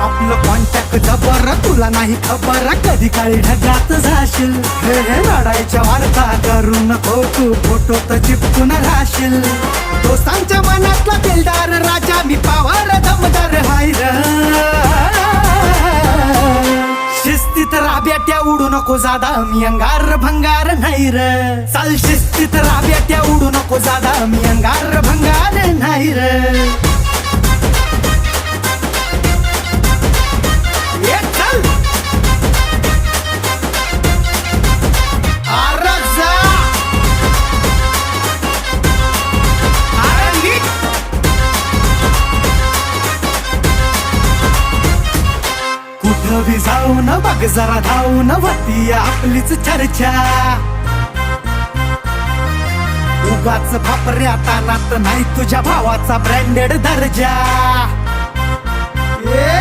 आपलं कॉन्टॅक्ट जबर, तुला नाही खबर कधी काळी ढगात जाशील. हे लढाईच्या वार्ता करू नको तू, फोटो तर चिपकून राहशील. दोस्तांच्या मनातला दिलदार राजा मी, पावर दमदार हायर. शिस्तीत राब्याट्या उडू नको जादा, मी अंगार भंगार नाही र. चाल शिस्तीत राब्याट्या उडू नको जादा, मी अंगार भंगार नाही र. कुठं भी जाऊन बघ जरा धावून, होती आपलीच चर्चा. उगाच फापऱ्या तानात नाही तुझ्या भावाचा ब्रँडेड दर्जा.